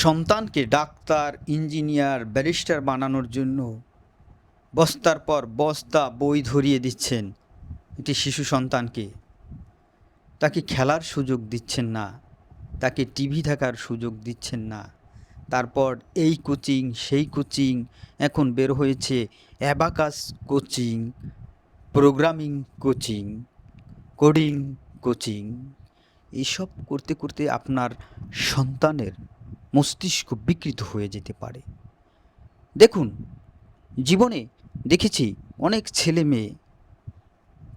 সন্তানকে doctor, engineer, barrister বানানোর জন্য বস্তার পর বস্তা বই ধরিয়ে দিচ্ছেন একটি শিশু সন্তানকে। তাকে খেলার সুযোগ দিচ্ছেন না, তাকে টিভি দেখার সুযোগ দিচ্ছেন না। তারপর এই কোচিং সেই কোচিং, এখন বের হয়েছে abacus coaching, programming coaching, coding coaching. এসব করতে করতে আপনার সন্তানের মস্তিষ্ক বিকৃত হয়ে যেতে পারে। দেখুন, জীবনে দেখেছি অনেক ছেলে মেয়ে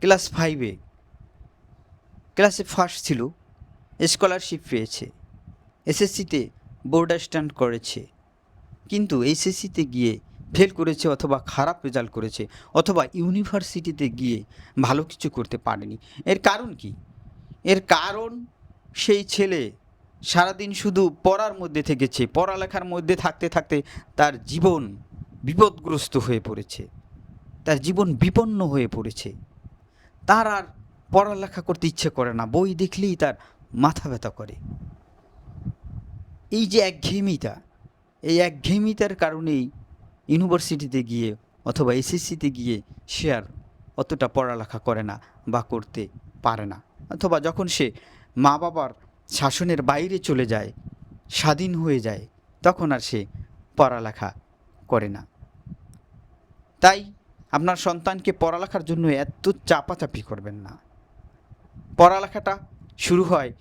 ক্লাস 5-এ ক্লাসে ফার্স্ট ছিল, স্কলারশিপ পেয়েছে, এসএসসিতে বোর্ড স্ট্যান্ড করেছে, কিন্তু এইচএসসিতে গিয়ে ফেল করেছে অথবা খারাপ রেজাল্ট করেছে, অথবা ইউনিভার্সিটিতে গিয়ে ভালো কিছু করতে পারেনি। এর কারণ কি? এর কারণ সেই ছেলে সারাদিন শুধু পড়ার মধ্যে থেকেছে, পড়ালেখার মধ্যে থাকতে থাকতে তার জীবন বিপদগ্রস্ত হয়ে পড়েছে, তার জীবন বিপন্ন হয়ে পড়েছে। তার আর পড়ালেখা করতে ইচ্ছে করে না, বই দেখলেই তার মাথা ব্যথা করে। এই যে একঘেয়েমিটা, এই একঘেয়েমিতার কারণেই ইউনিভার্সিটিতে গিয়ে অথবা এসএসসিতে গিয়ে সে আর অতটা পড়ালেখা করে না বা করতে পারে না, অথবা যখন সে মা বাবার শাসনের বাইরে চলে যায়, স্বাধীন হয়ে যায়, তখন আর সে পড়ালেখা করে না। তাই আপনার সন্তানকে পড়ালেখার জন্য এত চাপাচাপি করবেন না। পড়ালেখাটা শুরু হয়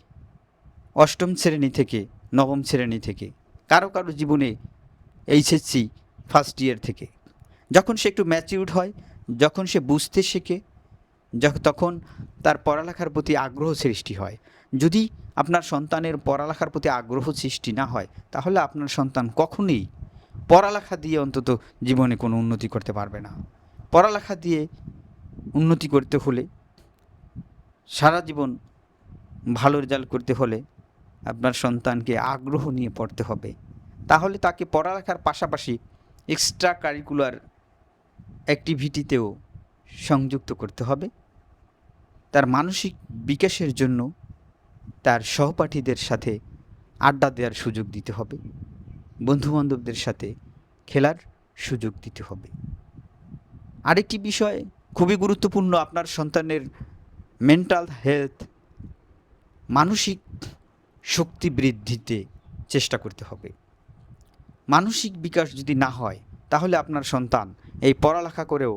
8ম শ্রেণী থেকে, 9ম শ্রেণী থেকে, কারো কারো জীবনে এইচএসসি ফার্স্ট ইয়ার থেকে। যখন সে একটু ম্যাচিউরড হয়, যখন সে বুঝতে শেখে, তখন তার পড়ালেখার প্রতি আগ্রহ সৃষ্টি হয়। যদি আপনার সন্তানের পড়ালেখার প্রতি আগ্রহ সৃষ্টি না হয়, তাহলে আপনার সন্তান কখনোই পড়ালেখা দিয়ে অন্তত জীবনে কোনো উন্নতি করতে পারবে না। পড়ালেখা দিয়ে উন্নতি করতে হলে, সারা জীবন ভালো রেজাল্ট করতে হলে আপনার সন্তানকে আগ্রহ নিয়ে পড়তে হবে। তাহলে তাকে পড়ালেখার পাশাপাশি এক্সট্রা কারিকুলার অ্যাক্টিভিটিতেও সংযুক্ত করতে হবে। তার মানসিক বিকাশের জন্য তার সহপাঠীদের সাথে আড্ডা দেওয়ার সুযোগ দিতে হবে, বন্ধুবান্ধবদের সাথে খেলার সুযোগ দিতে হবে। আরেকটি বিষয় খুবই গুরুত্বপূর্ণ, আপনার সন্তানের মেন্টাল হেলথ, মানসিক শক্তি বৃদ্ধিতে চেষ্টা করতে হবে। মানসিক বিকাশ যদি না হয়, তাহলে আপনার সন্তান এই পড়ালেখা করেও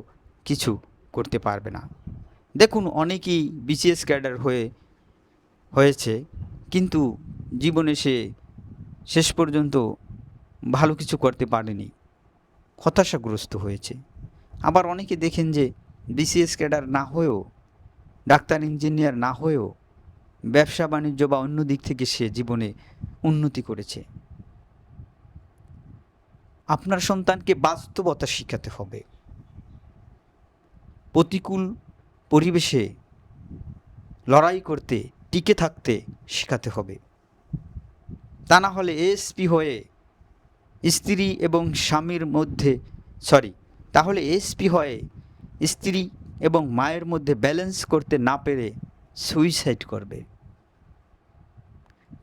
কিছু করতে পারবে না। দেখুন, অনেকেই বিসিএস ক্যাডার হয়েছে, কিন্তু জীবনে সে শেষ পর্যন্ত ভালো কিছু করতে পারেনি, হতাশাগ্রস্ত হয়েছে। আবার অনেকে দেখেন যে বিসিএস ক্যাডার না হয়েও, ডাক্তার ইঞ্জিনিয়ার না হয়েও ব্যবসা বাণিজ্য বা অন্য দিক থেকে সে জীবনে উন্নতি করেছে। আপনার সন্তানকে বাস্তবতা শেখাতে হবে, প্রতিকূল পরিবেশে লড়াই করতে, টিকে থাকতে শেখাতে হবে। তা না হলে এএসপি হয়ে স্ত্রী এবং স্বামীর মধ্যে তাহলে এএসপি হয়ে স্ত্রী এবং মায়ের মধ্যে ব্যালেন্স করতে না পেরে সুইসাইড করবে।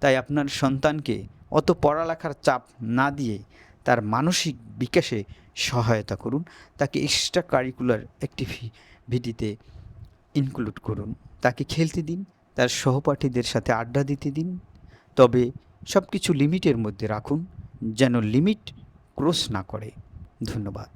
তাই আপনার সন্তানকে অত পড়ালেখার চাপ না দিয়ে তার মানসিক বিকাশে সহায়তা করুন, তাকে এক্সট্রা কারিকুলার অ্যাক্টিভিটিতে ইনক্লুড করুন, তাকে খেলতে দিন, তার সহপাঠীদের সাথে আড্ডা দিতে দিন। তবে সব কিছু লিমিটের মধ্যে রাখুন, যেন লিমিট ক্রস না করে। ধন্যবাদ।